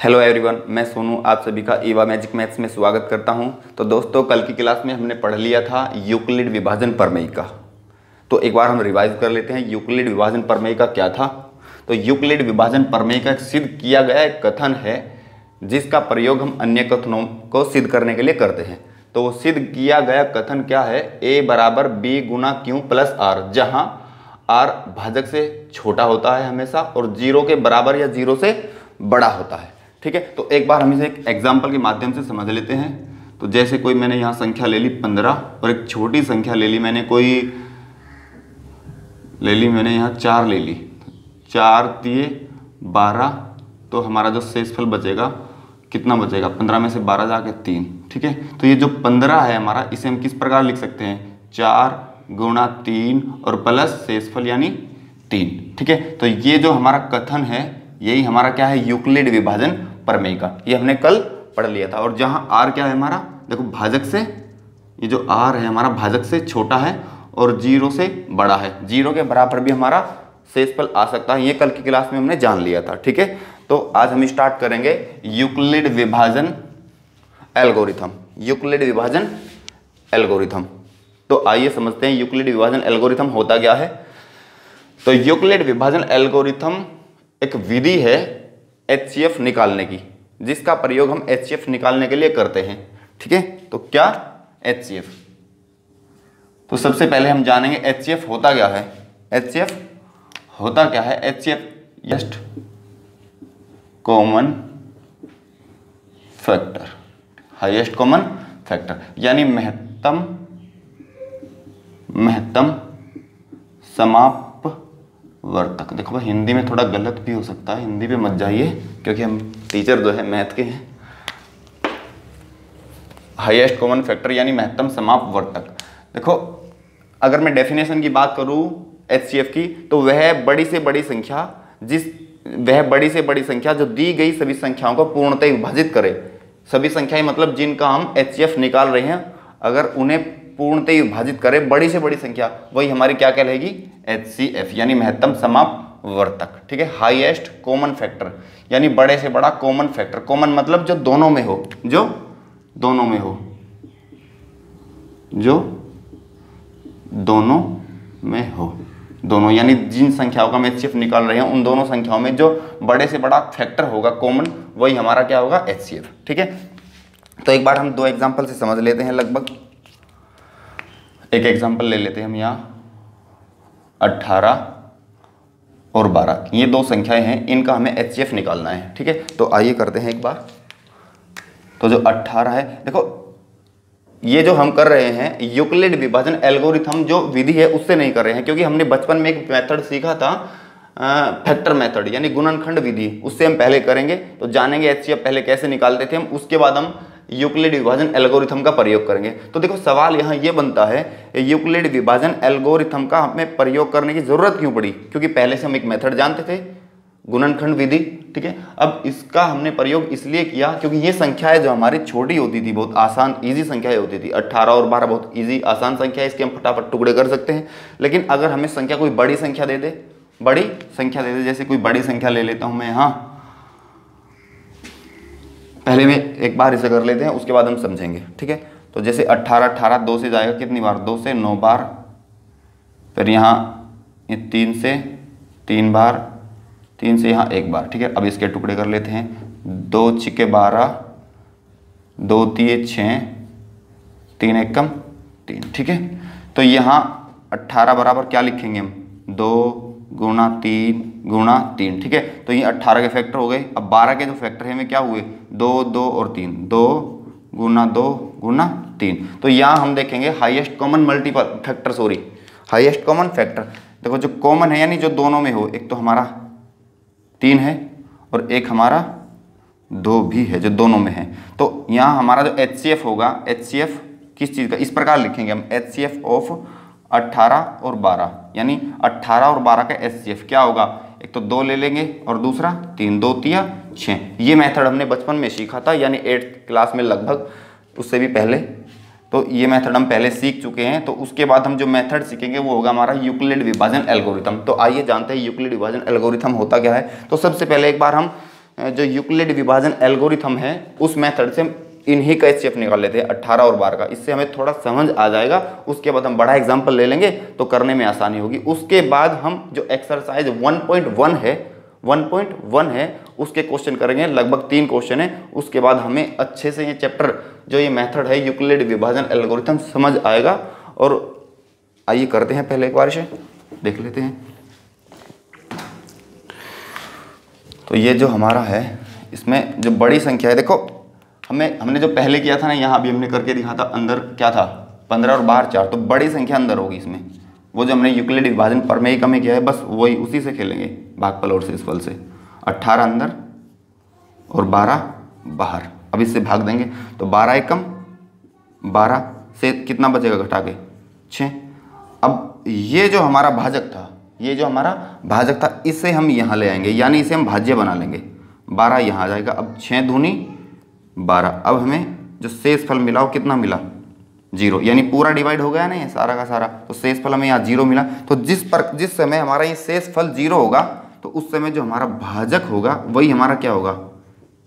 Hello everyone, मैं सोनू आप सभी का ईवा मैजिक मैथ्स में स्वागत करता हूं। तो दोस्तों, कल की क्लास में हमने पढ़ लिया था यूक्लिड विभाजन प्रमेय का। तो एक बार हम रिवाइज कर लेते हैं यूक्लिड विभाजन प्रमेय का क्या था। तो यूक्लिड विभाजन प्रमेय का सिद्ध किया गया एक कथन है जिसका प्रयोग हम अन्य कथनों को सिद्ध करने के लिए करते हैं। तो वो सिद्ध किया गया कथन क्या है, a बराबर b गुना क्यू प्लस आर, जहाँ r भाजक से छोटा होता है हमेशा और 0 के बराबर या 0 से बड़ा होता है। ठीक है, तो एक बार हम इसे एक एग्जाम्पल के माध्यम से समझ लेते हैं। तो जैसे कोई मैंने यहाँ संख्या ले ली 15 और एक छोटी संख्या ले ली मैंने यहाँ 4 ले ली, 4 दिए 12, तो हमारा जो शेषफल बचेगा कितना बचेगा, 15 में से 12 जाके 3। ठीक है, तो ये जो 15 है हमारा, इसे हम किस प्रकार लिख सकते हैं, 4 गुणा 3 और प्लस शेषफल यानी 3। ठीक है, तो ये जो हमारा कथन है यही हमारा क्या है, यूक्लिड विभाजन प्रमेय का। ये हमने कल पढ़ लिया था। और जहाँ r क्या है हमारा, देखो भाजक से, ये जो r है हमारा भाजक से छोटा है और 0 से बड़ा है, 0 के बराबर भी हमारा शेषफल आ सकता है। ये कल की क्लास में हमने जान लिया था। ठीक है, तो आज हम स्टार्ट करेंगे यूक्लिड विभाजन एल्गोरिथम। यूक्लिड विभाजन एल्गोरिथम, तो आइए समझते हैं यूक्लिड विभाजन एल्गोरिथम होता क्या है। तो यूक्लिड विभाजन एल्गोरिथम एक विधि है HCF निकालने की, जिसका प्रयोग हम HCF निकालने के लिए करते हैं। ठीक है, तो क्या HCF, तो सबसे पहले हम जानेंगे HCF होता क्या है। HCF होता क्या है, HCF highest common factor, highest common factor यानी महत्तम समापवर्तक। देखो भाई, हिंदी में थोड़ा गलत भी हो सकता है, हिंदी पे मत जाइए क्योंकि हम टीचर जो है मैथ के हैं। हाईएस्ट कॉमन फैक्टर यानी महत्तम समापवर्तक। देखो, अगर मैं डेफिनेशन की बात करूं HCF की, तो वह बड़ी से बड़ी संख्या जो दी गई सभी संख्याओं को पूर्णतः विभाजित करे। सभी संख्याएं मतलब जिनका हम HCF निकाल रहे हैं, अगर उन्हें पूर्णतः विभाजित करे बड़ी से बड़ी संख्या, वही हमारी क्या कहलाएगी, HCF यानी महत्तम समापवर्तक। ठीक है, हाईएस्ट कॉमन फैक्टर यानी बड़े से बड़ा कॉमन फैक्टर। कॉमन मतलब जो दोनों में हो, जो दोनों में हो, दोनों यानी जिन संख्याओं का हम HCF निकाल रहे हैं उन दोनों संख्याओं में जो बड़े से बड़ा फैक्टर होगा कॉमन, वही हमारा क्या होगा, HCF। ठीक है, तो एक बार हम दो एग्जांपल से समझ लेते हैं। लगभग एक एग्जांपल ले लेते हैं हम यहाँ 18 और 12, ये दो संख्याएं हैं, इनका हमें HCF निकालना है। ठीक है, तो आइए करते हैं एक बार। तो जो 18 है, देखो ये जो हम कर रहे हैं यूक्लिड विभाजन एल्गोरिथम जो विधि है उससे नहीं कर रहे हैं, क्योंकि हमने बचपन में एक मेथड सीखा था फैक्टर मेथड यानी गुणनखंड विधि, उससे हम पहले करेंगे। तो जानेंगे HCF पहले कैसे निकालते थे हम, उसके बाद हम यूक्लिड विभाजन एल्गोरिथम का प्रयोग करेंगे। तो देखो सवाल यहाँ ये बनता है, यूक्लिड विभाजन एल्गोरिथम का हमें प्रयोग करने की जरूरत क्यों पड़ी, क्योंकि पहले से हम एक मेथड जानते थे, गुणनखंड विधि। ठीक है, अब इसका हमने प्रयोग इसलिए किया क्योंकि ये संख्याएं जो हमारी छोटी होती थी, बहुत आसान इजी संख्याएं होती थी। 18 और 12 बहुत इजी आसान संख्या है, इसके हम फटाफट टुकड़े कर सकते हैं। लेकिन अगर हमें संख्या कोई बड़ी संख्या दे दे, जैसे कोई बड़ी संख्या ले लेता हूं मैं यहाँ, पहले में एक बार इसे कर लेते हैं, उसके बाद हम समझेंगे। ठीक है, तो जैसे 18 2 से जाएगा कितनी बार, 2 से 9 बार, फिर यहाँ 3 से 3 बार, 3 से यहाँ 1 बार। ठीक है, अब इसके टुकड़े कर लेते हैं। 2 छिके 12, 2 तिये 6, 3 एकम 3। ठीक है, तो यहाँ 18 बराबर क्या लिखेंगे हम, 2 गुणा 3 गुणा 3। ठीक है, तो ये 18 के फैक्टर हो गए। अब 12 के जो फैक्टर है में क्या हुए, 2 2 और 3, 2 गुणा 2 गुणा 3। तो यहाँ हम देखेंगे highest common highest common factor. देखो जो कॉमन है यानी जो दोनों में हो, एक तो हमारा 3 है और एक हमारा 2 भी है जो दोनों में है। तो यहाँ हमारा जो HCF होगा, HCF किस चीज़ का, इस प्रकार लिखेंगे हम, HCF ऑफ 18 और 12 यानी 18 और 12 का HCF क्या होगा, एक तो 2 ले लेंगे और दूसरा 3, 2 तिया 6। ये मेथड हमने बचपन में सीखा था, यानी 8th क्लास में लगभग, उससे भी पहले। तो ये मेथड हम पहले सीख चुके हैं। तो उसके बाद हम जो मेथड सीखेंगे वो होगा हमारा यूक्लिड विभाजन एल्गोरिथम। तो आइए जानते हैं यूक्लिड विभाजन एल्गोरिथम होता क्या है। तो सबसे पहले एक बार हम जो यूक्लिड विभाजन एल्गोरिथम है उस मेथड से हम इन्हीं का एचसीएफ निकाल लेते हैं 18 और 12 का। इससे हमें थोड़ा समझ आ जाएगा। उसके बाद हम बड़ा एग्जाम्पल ले लेंगे तो करने में आसानी होगी। उसके बाद हम जो एक्सरसाइज 1.1 है उसके क्वेश्चन करेंगे। लगभग 3 क्वेश्चन है। उसके बाद हमें अच्छे से ये चैप्टर जो ये मेथड है यूक्लिड विभाजन एल्गोरिथम समझ आएगा। और आइए करते हैं, पहले एक बार इसे देख लेते हैं। तो ये जो हमारा है इसमें जो बड़ी संख्या है, देखो हमने जो पहले किया था ना, यहाँ भी हमने करके दिखा था, अंदर क्या था 15 और बाहर 4, तो बड़ी संख्या अंदर होगी इसमें। वो जो हमने यूक्लिड विभाजन प्रमेय का में किया है बस वही उसी से खेलेंगे, भागफल और शेषफल से। 18 अंदर और 12 बाहर। अब इससे भाग देंगे तो 12 एकम 12 से कितना बचेगा घटा के 6। अब ये जो हमारा भाजक था इसे हम यहाँ ले आएंगे, यानी इसे हम भाज्य बना लेंगे। 12 यहाँ आ जाएगा। अब 6 दूनी 12। अब हमें जो शेषफल मिला वो कितना मिला 0, यानी पूरा डिवाइड हो गया ना ये सारा का सारा, तो शेषफल हमें यहाँ 0 मिला। तो जिस समय हमारा ये शेषफल 0 होगा तो उस समय जो हमारा भाजक होगा वही हमारा क्या होगा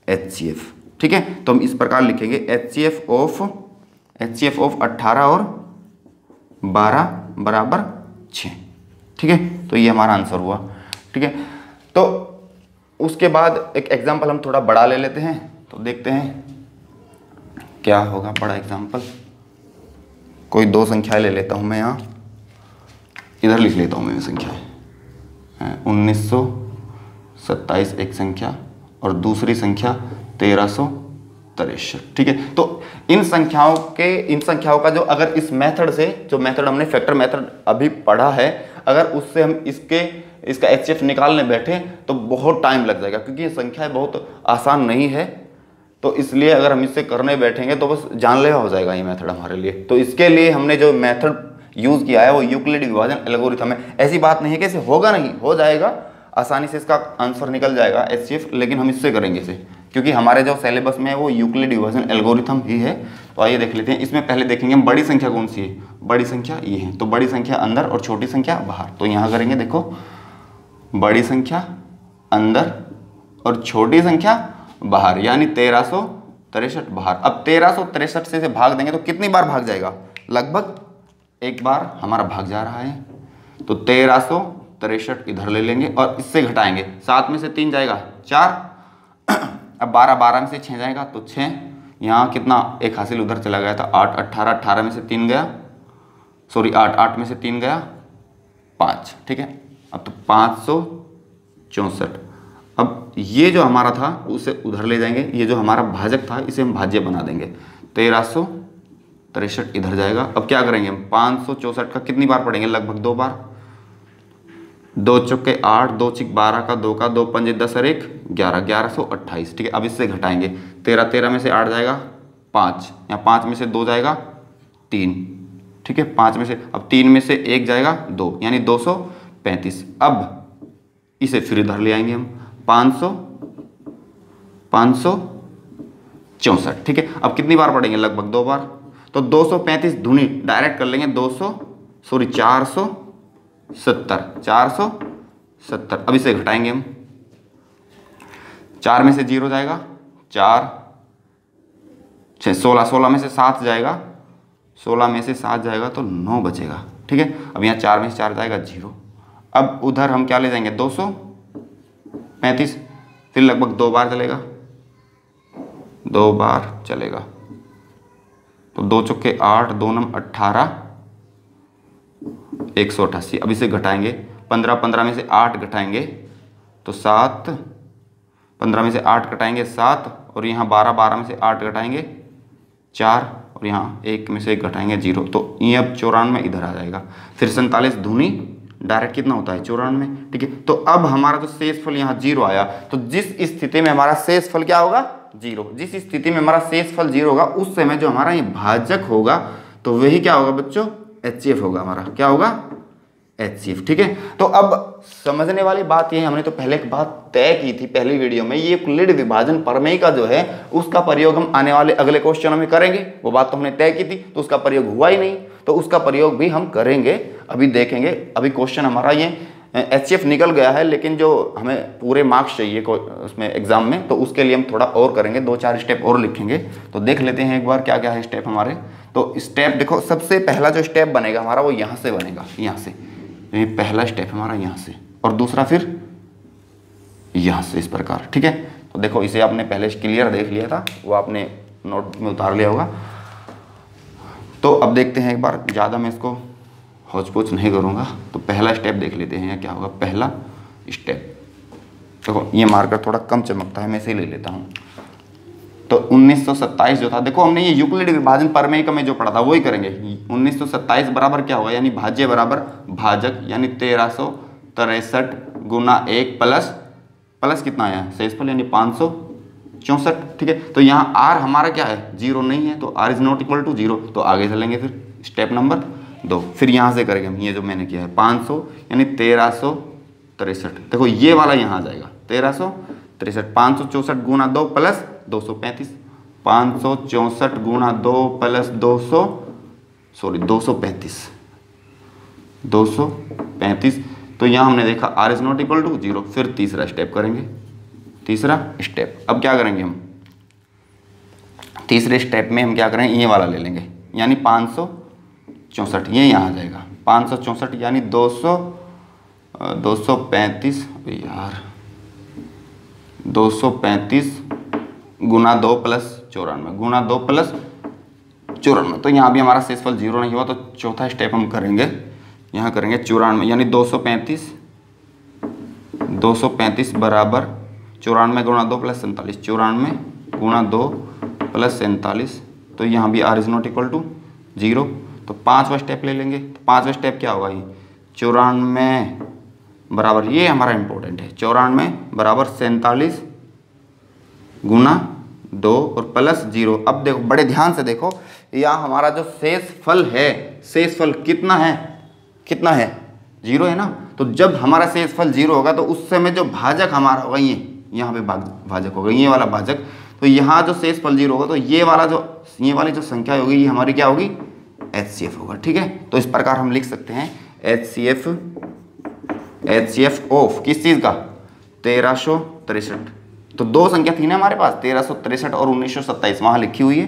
एचसीएफ। ठीक है, तो हम इस प्रकार लिखेंगे एचसीएफ ऑफ 18 और 12 बराबर 6। ठीक है, तो ये हमारा आंसर हुआ। ठीक है, तो उसके बाद एक एग्जाम्पल हम थोड़ा बड़ा ले लेते हैं, तो देखते हैं क्या होगा बड़ा एग्जाम्पल। कोई 2 संख्याएं ले लेता हूं मैं, यहाँ इधर लिख लेता हूं मैं संख्याएं। 1927 एक संख्या और दूसरी संख्या 1363। ठीक है, तो इन संख्याओं का जो अगर इस मेथड से, जो मेथड हमने फैक्टर मेथड अभी पढ़ा है, अगर उससे हम इसका एचसीएफ निकालने बैठे तो बहुत टाइम लग जाएगा, क्योंकि ये संख्या बहुत आसान नहीं है। तो इसलिए अगर हम इससे करने बैठेंगे तो बस जानलेवा हो जाएगा ये मेथड हमारे लिए। तो इसके लिए हमने जो मेथड यूज़ किया है वो यूक्लिड विभाजन एल्गोरिथम है। ऐसी बात नहीं है कि इसे होगा नहीं, हो जाएगा आसानी से, इसका आंसर निकल जाएगा एचसीएफ, लेकिन हम इससे करेंगे इसे, क्योंकि हमारे जो सिलेबस में है वो यूक्लिड विभाजन एल्गोरिथम ही है। तो आइए देख लेते हैं। इसमें पहले देखेंगे हम बड़ी संख्या कौन सी है। बड़ी संख्या ये है, तो बड़ी संख्या अंदर और छोटी संख्या बाहर। तो यहाँ करेंगे, देखो बड़ी संख्या अंदर और छोटी संख्या बाहर, यानी 1363 बाहर। अब 1363 से भाग देंगे तो कितनी बार भाग जाएगा, लगभग एक बार हमारा भाग जा रहा है। तो 1363 इधर ले लेंगे और इससे घटाएंगे। 7 में से 3 जाएगा 4। अब 12 में से 6 जाएगा तो 6। यहाँ कितना एक हासिल उधर चला गया था 8, 18 में से 3 गया, सॉरी 8 में से 3 गया 5। ठीक है, अब तो 564। अब ये जो हमारा था उसे उधर ले जाएंगे, ये जो हमारा भाजक था इसे हम भाज्य बना देंगे। 1363 इधर जाएगा। अब क्या करेंगे हम, 564 का कितनी बार पढ़ेंगे, लगभग 2 बार। 2 चौके 8, 2 चिक 12 का 2 का 2 पंजे 10 और 1 11, 1128। ठीक है, अब इससे घटाएंगे। 13 में से 8 जाएगा 5, यहाँ 5 में से 2 जाएगा 3। ठीक है, 5 में से अब 3 में से 1 जाएगा 2, यानी 235। अब इसे फिर इधर ले आएंगे हम, 564। ठीक है, अब कितनी बार पढ़ेंगे, लगभग 2 बार। तो 235 धुनी डायरेक्ट कर लेंगे, 470। अब इसे घटाएंगे हम। 4 में से 0 जाएगा 4, 6, 16 में से 7 जाएगा, 16 में से 7 जाएगा तो 9 बचेगा। ठीक है, अब यहाँ 4 में से 4 जाएगा 0। अब उधर हम क्या ले जाएंगे, 235, फिर लगभग 2 बार चलेगा, 2 बार चलेगा। तो 2 चौके 8, 2 नम 18, 188। अब इसे घटाएंगे। 15 में से 8 घटाएंगे तो 7, 15 में से 8 घटाएंगे 7, और यहाँ 12 में से 8 घटाएंगे 4, और यहाँ 1 में से 1 घटाएंगे 0। तो ये अब 94 इधर आ जाएगा। फिर 47 धुनी डायरेक्ट कितना होता है 94। ठीक है, तो अब हमारा जो शेषफल यहाँ 0 आया, तो जिस स्थिति में हमारा शेषफल क्या होगा 0, जिस स्थिति में हमारा शेषफल 0 होगा उस समय जो हमारा ये भाजक होगा तो वही क्या होगा बच्चों, एचसीएफ होगा हमारा। क्या होगा, एचसीएफ। ठीक है, तो अब समझने वाली बात ये है, हमने तो पहले एक बात तय की थी पहली वीडियो में, ये यूक्लिड विभाजन प्रमेय का जो है उसका प्रयोग हम आने वाले अगले क्वेश्चनों में करेंगे। वो बात तो हमने तय की थी, तो उसका प्रयोग हुआ ही नहीं, तो उसका प्रयोग भी हम करेंगे, अभी देखेंगे। अभी क्वेश्चन हमारा ये HCF निकल गया है, लेकिन जो हमें पूरे मार्क्स चाहिए उसमें एग्जाम में, तो उसके लिए हम थोड़ा और करेंगे, 2-4 स्टेप और लिखेंगे। तो देख लेते हैं एक बार क्या क्या है स्टेप हमारे। तो स्टेप देखो, सबसे पहला जो स्टेप बनेगा हमारा वो यहाँ से बनेगा, यहाँ से, ये पहला स्टेप हमारा यहाँ से, और दूसरा फिर यहाँ से, इस प्रकार। ठीक है, तो देखो इसे आपने पहले क्लियर देख लिया था, वो आपने नोट में उतार लिया होगा। तो अब देखते हैं एक बार, ज़्यादा मैं इसको हौच पोच नहीं करूँगा। तो पहला स्टेप देख लेते हैं क्या होगा। पहला स्टेप देखो, ये मार्कर थोड़ा कम चमकता है, मैं इसे ले लेता हूँ। तो 1927 जो था, देखो हमने ये यूक्लिड विभाजन प्रमेय का में जो पढ़ा था वही करेंगे। 1927 बराबर क्या होगा, यानी भाज्य बराबर भाजक, यानी 1363 गुना 1 प्लस कितना आया शेषफल, यानी 564। ठीक है, तो यहाँ आर हमारा क्या है, 0 नहीं है, तो r is not equal to 0। तो आगे चलेंगे फिर स्टेप नंबर 2, फिर यहाँ से करेंगे हम, ये जो मैंने किया है 500 यानी 1363। देखो ये वाला यहाँ आ जाएगा 1363, 564 गुना 2 प्लस 235, 564 गुना 2 प्लस 235। तो यहाँ हमने देखा r is not equal to 0। फिर तीसरा स्टेप करेंगे, तीसरा स्टेप। अब क्या करेंगे हम, तीसरे स्टेप में हम क्या करेंगे, ये वाला ले लेंगे, यानी 564, ये यहाँ आ जाएगा 564, यानी 235 यार 235 गुना 2 प्लस 94 गुना 2 प्लस 94। तो यहाँ भी हमारा शेषफल 0 नहीं हुआ, तो चौथा स्टेप हम करेंगे, यहाँ करेंगे 94, यानी 235 बराबर 94 गुना 2 प्लस 47, 94 गुना 2 प्लस 47। तो यहाँ भी r is not equal to 0। तो पाँचवा स्टेप ले लेंगे। तो पाँचवा स्टेप क्या होगा, ये 94 बराबर, ये हमारा इंपॉर्टेंट है, 94 बराबर 47 गुना 2 और प्लस 0। अब देखो बड़े ध्यान से देखो, यहाँ हमारा जो शेषफल है, शेषफल कितना है, 0 है ना। तो जब हमारा शेषफल 0 होगा तो उस समय जो भाजक हमारा होगा, ये यहाँ पे भाजक होगा, ये वाला भाजक। तो यहाँ जो शेषफल 0 होगा, तो ये वाली जो संख्या होगी, ये हमारी क्या होगी, HCF होगा। ठीक है, तो इस प्रकार हम लिख सकते हैं HCF ऑफ किस चीज़ का, 1363। तो दो संख्या थी ना हमारे पास, 1363 और 1927, वहाँ लिखी हुई है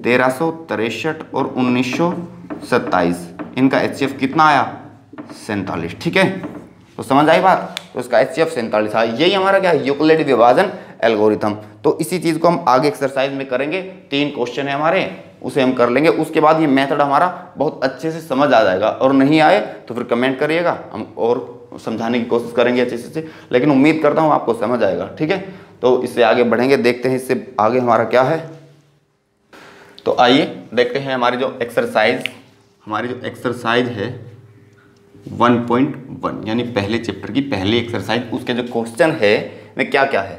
1363 और 1927। इनका HCF कितना आया, 47। ठीक है, तो समझ आई बात। तो इसका HCF 47 आया। यही हमारा क्या है, यूक्लिड विभाजन एल्गोरिथम। तो इसी चीज़ को हम आगे एक्सरसाइज में करेंगे। 3 क्वेश्चन है हमारे, उसे हम कर लेंगे। उसके बाद ये मेथड हमारा बहुत अच्छे से समझ आ जाएगा, और नहीं आए तो फिर कमेंट करिएगा, हम और समझाने की कोशिश करेंगे अच्छे से। लेकिन उम्मीद करता हूँ आपको समझ आएगा। ठीक है, तो इससे आगे बढ़ेंगे, देखते हैं इससे आगे हमारा क्या है। तो आइए देखते हैं हमारी जो एक्सरसाइज है 1.1, यानी पहले चैप्टर की पहली एक्सरसाइज, उसके जो क्वेश्चन है वे क्या क्या है।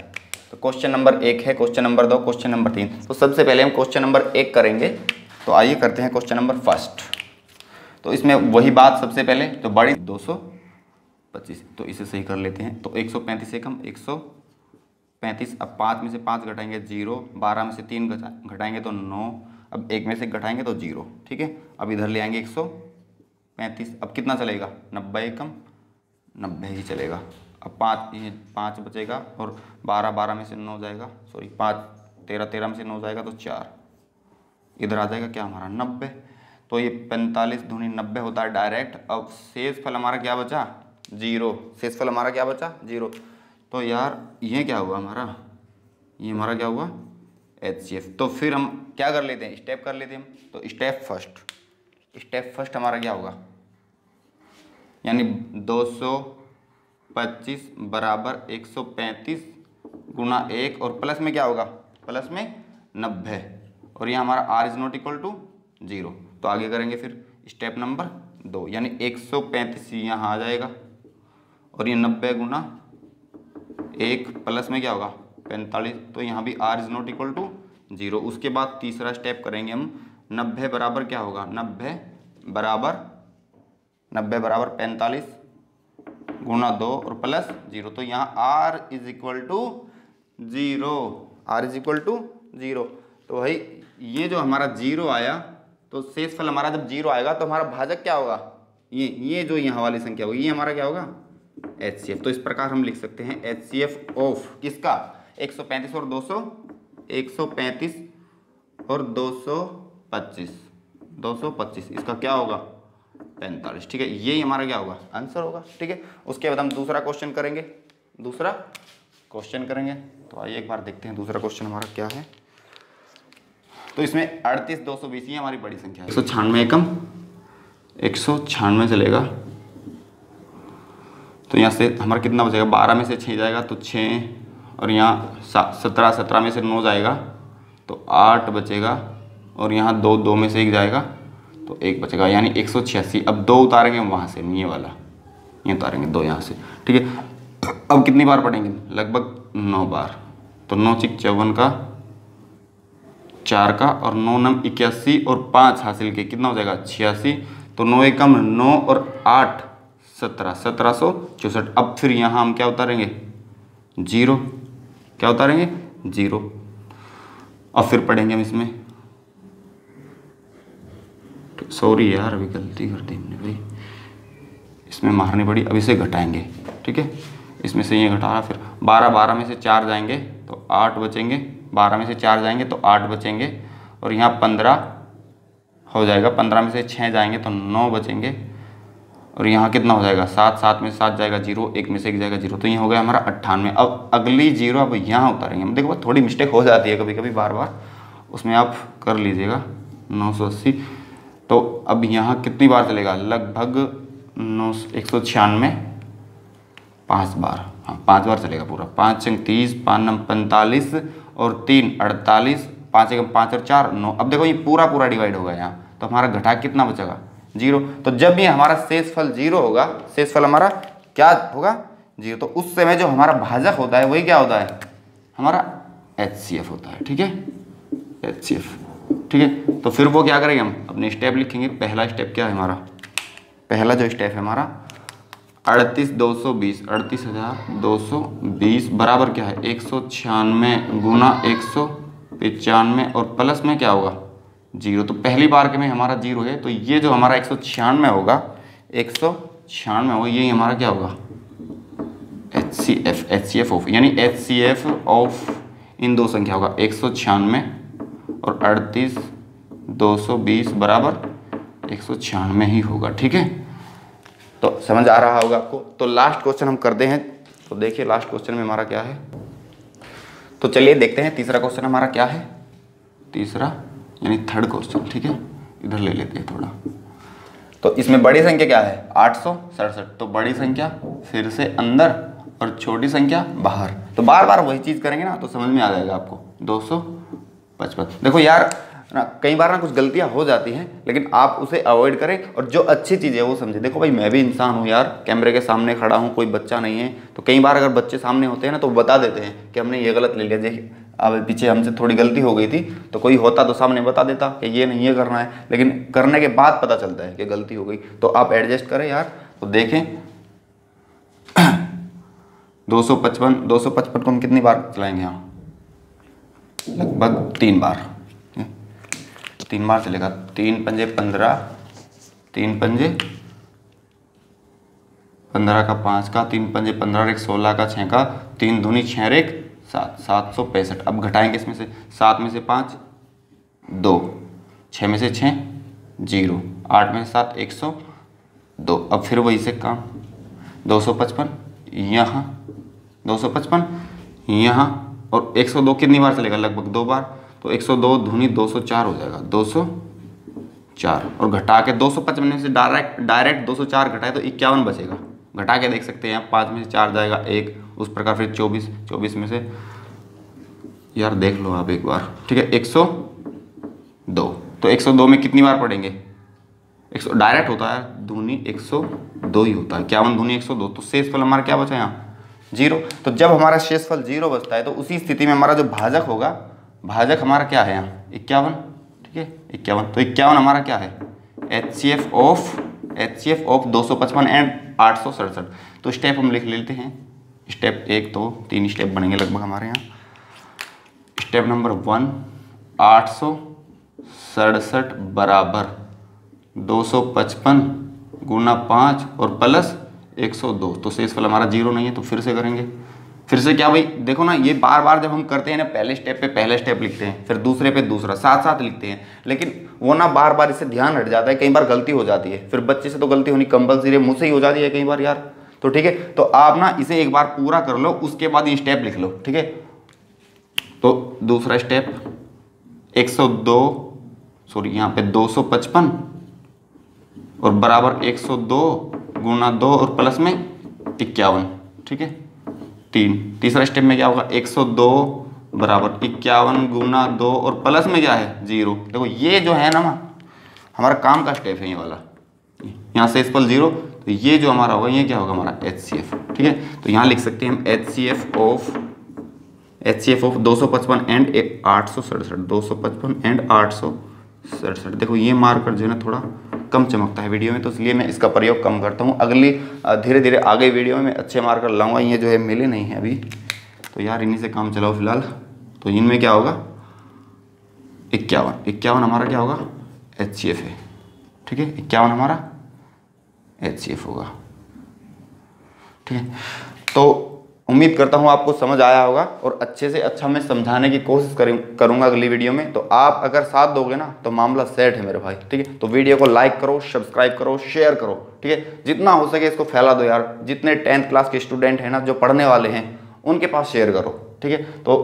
तो क्वेश्चन नंबर 1 है, क्वेश्चन नंबर 2, क्वेश्चन नंबर 3। तो सबसे पहले हम क्वेश्चन नंबर 1 करेंगे। तो आइए करते हैं क्वेश्चन नंबर 1। तो इसमें वही बात, सबसे पहले तो बड़ी 225, तो इसे सही कर लेते हैं। तो 135 से कम 135, अब 5 में से 5 घटाएंगे 0, 12 में से 3 घटाएंगे तो 9, अब 1 में से घटाएंगे तो 0। ठीक है, अब इधर ले आएंगे 135, अब कितना चलेगा, 90 कम 90 ही चलेगा। अब 5 बचेगा, और 12 में से 9 जाएगा, सॉरी 5 13 में से 9 जाएगा तो 4, इधर आ जाएगा क्या हमारा 90। तो ये 45 दूनी 90 होता है डायरेक्ट। अब शेषफल हमारा क्या बचा, 0। शेषफल हमारा क्या बचा, 0। तो यार ये क्या हुआ हमारा, ये हमारा क्या हुआ, HCF। तो फिर हम क्या कर लेते हैं, स्टेप कर लेते हैं हम। तो स्टेप फर्स्ट हमारा क्या होगा, यानी 225 बराबर 135 गुना 1, और प्लस में क्या होगा, प्लस में 90, और ये हमारा R is not equal to 0। तो आगे करेंगे फिर स्टेप नंबर 2, यानी 135 यहाँ आ जाएगा, और ये 90 गुना 1 प्लस में क्या होगा 45, तो यहाँ भी R is not equal to 0। उसके बाद तीसरा स्टेप करेंगे हम, 90 बराबर क्या होगा, 90 बराबर 45 गुना 2 और प्लस 0। तो यहाँ R इज इक्वल टू 0। तो भाई ये जो हमारा 0 आया, तो शेषफल हमारा जब 0 आएगा तो हमारा भाजक क्या होगा, ये जो यहाँ वाली संख्या होगी, ये हमारा क्या होगा HCF। तो इस प्रकार हम लिख सकते हैं HCF ऑफ किसका 135 और 200, 135 और 225, 225 इसका क्या होगा 45। ठीक है, यही हमारा क्या होगा आंसर होगा। ठीक है, उसके बाद हम दूसरा क्वेश्चन करेंगे, दूसरा क्वेश्चन करेंगे। तो आइए एक बार देखते हैं दूसरा क्वेश्चन हमारा क्या है। तो इसमें 38 220 ये हमारी बड़ी संख्या है। 196 एकम 196 चलेगा, तो यहाँ से हमारा कितना बचेगा 12 में से 6 जाएगा तो 6, और यहाँ 17 में से 9 जाएगा तो 8 बचेगा, और यहाँ 2 में से 1 जाएगा तो 1 बचेगा, यानी 186। अब 2 उतारेंगे हम वहाँ से, ये वाला ये उतारेंगे 2 यहाँ से। ठीक है, अब कितनी बार पढ़ेंगे लगभग 9 बार। तो 9 6 54 का 4 का, और 9 9 81 और 5 हासिल के कितना हो जाएगा 86। तो 9 एकम 9 और 8 17, 1764। अब फिर यहाँ हम क्या उतारेंगे 0, क्या उतारेंगे 0। अब फिर पढ़ेंगे हम इसमें, सॉरी यार अभी गलती कर दी हमने भाई, इसमें मारनी पड़ी। अब इसे घटाएंगे। ठीक है, इसमें से ये घटा रहा, फिर 12 में से 4 जाएंगे तो 8 बचेंगे, 12 में से 4 जाएंगे तो 8 बचेंगे, और यहाँ 15 हो जाएगा, 15 में से 6 जाएंगे तो 9 बचेंगे, और यहाँ कितना हो जाएगा 7, 7 में से 7 जाएगा 0, 1 में से 1 जाएगा 0, तो ये हो गया हमारा 98। अब अगली 0 अब यहाँ उतारेंगे हम। देखो थोड़ी मिस्टेक हो जाती है कभी कभी, बार बार उसमें आप कर लीजिएगा। 980, तो अब यहाँ कितनी बार चलेगा लगभग 196 5 बार, हाँ 5 बार चलेगा पूरा। 5 6 30, 5 9 45 और 3 48, 5 1 5 और 4 9। अब देखो ये पूरा पूरा डिवाइड होगा यहाँ, तो हमारा घटा कितना बचेगा 0। तो जब ये हमारा शेषफल 0 होगा, शेषफल हमारा क्या होगा 0, तो उस समय जो हमारा भाजक होता है वही क्या होता है हमारा HCF होता है। ठीक है, HCF। ठीक है, तो फिर वो क्या करेंगे हम अपने स्टेप लिखेंगे। पहला स्टेप क्या है हमारा, पहला जो स्टेप है हमारा 38 220, 38,220 बराबर क्या है 196 गुना 195, और प्लस में क्या होगा 0। तो पहली बार के में हमारा 0 है, तो ये जो हमारा 196 होगा, 196 होगा, ये हमारा क्या होगा HCF ऑफ, यानी HCF ऑफ इन दो संख्या होगा 196 और 38 220 बराबर 196 ही होगा। ठीक है, तो समझ आ रहा होगा आपको। तो लास्ट क्वेश्चन हम करते हैं। तो देखिए लास्ट क्वेश्चन में हमारा क्या है, तो चलिए देखते हैं तीसरा क्वेश्चन हमारा क्या है। तीसरा यानी थर्ड क्वेश्चन। ठीक है, इधर ले लेते हैं थोड़ा। तो इसमें बड़ी संख्या क्या है 867, तो बड़ी संख्या फिर से अंदर और छोटी संख्या बाहर। तो बार बार वही चीज़ करेंगे ना तो समझ में आ जाएगा आपको। 255। देखो यार ना, कई बार ना कुछ गलतियां हो जाती हैं, लेकिन आप उसे अवॉइड करें और जो अच्छी चीज़ है वो समझे। देखो भाई मैं भी इंसान हूँ यार, कैमरे के सामने खड़ा हूँ, कोई बच्चा नहीं है, तो कई बार अगर बच्चे सामने होते हैं ना तो बता देते हैं कि हमने ये गलत ले लिया। जैसे अब पीछे हमसे थोड़ी गलती हो गई थी, तो कोई होता तो सामने बता देता कि ये नहीं ये करना है, लेकिन करने के बाद पता चलता है कि गलती हो गई। तो आप एडजस्ट करें यार। तो देखें 255 को हम कितनी बार चलाएंगे यहाँ, लगभग 3 बार, 3 बार चलेगा। 3 पंजे 15, 3 पंजे 15 का 5 का, 3 पंजे 15 एक 16 का 6 का, 3 दूनी 6 एक 7, 765। अब घटाएंगे इसमें से 7 में से 5 2, 6 में से 6 0, 8 में से 7 102। अब फिर वही से काम 255 यहाँ, 255 यहाँ, और 102 कितनी बार चलेगा लगभग 2 बार। तो 102 धुनी 204 हो जाएगा, 204। और घटा के 255 से डायरेक्ट 204 घटाए तो 51 बचेगा। घटा के देख सकते हैं यहाँ, 5 में से 4 जाएगा 1, उस प्रकार फिर 24 में से यार देख लो आप एक बार। ठीक है, 102। तो 102 में कितनी बार पढ़ेंगे 100 डायरेक्ट होता है धुनी 102 ही होता है। 51 धुनी 102। तो शेषफल हमारा क्या बचा यहाँ 0। तो जब हमारा शेषफल 0 बचता है तो उसी स्थिति में हमारा जो भाजक होगा, भाजक हमारा क्या है यहाँ 51। ठीक है, 51। तो 51 हमारा क्या है HCF ऑफ 255 एंड 867। तो स्टेप हम लिख लेते हैं। स्टेप 1 2 3 स्टेप बनेंगे लगभग हमारे यहाँ। स्टेप नंबर 1 867 बराबर 255 गुना 5 और प्लस 102। तो शेषफल हमारा 0 नहीं है, तो फिर से करेंगे। फिर से क्या भाई, देखो ना, ये बार बार जब हम करते हैं ना, पहले स्टेप पे पहले स्टेप लिखते हैं, फिर दूसरे पे दूसरा, साथ साथ लिखते हैं, लेकिन वो ना बार बार इससे ध्यान हट जाता है, कई बार गलती हो जाती है। फिर बच्चे से तो गलती होनी कंपलसरी है, मुझसे ही हो जाती है कई बार यार। तो ठीक है, तो आप ना इसे एक बार पूरा कर लो, उसके बाद ये स्टेप लिख लो, ठीक है। तो दूसरा स्टेप यहाँ पे 255 और बराबर 102 गुना 2 और प्लस में 51, ठीक है। तीसरा स्टेप में क्या होगा, 102 बराबर 51 गुना 2 और प्लस में क्या है 0। देखो ये जो है ना हमारा काम का स्टेप है ये वाला, यहाँ से शेषफल 0, तो ये जो हमारा होगा ये क्या होगा हमारा HCF, ठीक है। तो यहाँ लिख सकते हैं हम HCF ऑफ 255 एंड 867, 255 एंड 867। देखो ये मार्कर जो है ना थोड़ा कम चमकता है वीडियो में, तो इसलिए मैं इसका प्रयोग कम करता हूँ। अगली धीरे धीरे आगे वीडियो में मैं अच्छे मार्कर लाऊंगा। ये जो है मिले नहीं है अभी, तो यार इन्हीं से काम चलाओ फिलहाल। तो इनमें क्या होगा 51 हमारा क्या होगा HCF है, ठीक है। 51 हमारा HCF होगा, ठीक है। तो उम्मीद करता हूँ आपको समझ आया होगा और अच्छे से अच्छा मैं समझाने की कोशिश करूँगा अगली वीडियो में। तो आप अगर साथ दोगे ना तो मामला सेट है मेरे भाई, ठीक है। तो वीडियो को लाइक करो, सब्सक्राइब करो, शेयर करो, ठीक है। जितना हो सके इसको फैला दो यार। जितने 10th क्लास के स्टूडेंट हैं ना जो पढ़ने वाले हैं उनके पास शेयर करो, ठीक है। तो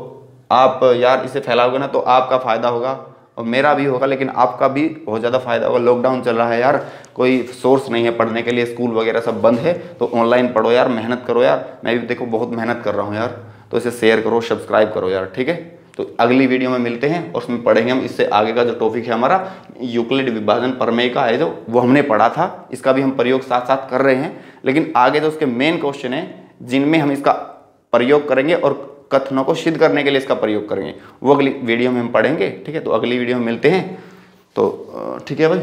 आप यार इसे फैलाओगे ना तो आपका फ़ायदा होगा और मेरा भी होगा, लेकिन आपका भी बहुत ज़्यादा फायदा होगा। लॉकडाउन चल रहा है यार, कोई सोर्स नहीं है पढ़ने के लिए, स्कूल वगैरह सब बंद है, तो ऑनलाइन पढ़ो यार, मेहनत करो यार। मैं भी देखो बहुत मेहनत कर रहा हूँ यार। तो इसे शेयर करो, सब्सक्राइब करो यार, ठीक है। तो अगली वीडियो में मिलते हैं और उसमें पढ़ेंगे हम इससे आगे का जो टॉपिक है हमारा यूक्लिड विभाजन प्रमेय का है, जो वो हमने पढ़ा था, इसका भी हम प्रयोग साथ साथ कर रहे हैं। लेकिन आगे जो उसके मेन क्वेश्चन है जिनमें हम इसका प्रयोग करेंगे और कथनों को सिद्ध करने के लिए इसका प्रयोग करेंगे, वो अगली वीडियो में हम पढ़ेंगे, ठीक है। तो अगली वीडियो में मिलते हैं। तो ठीक है भाई,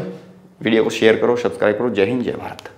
वीडियो को शेयर करो, सब्सक्राइब करो। जय हिंद, जय भारत।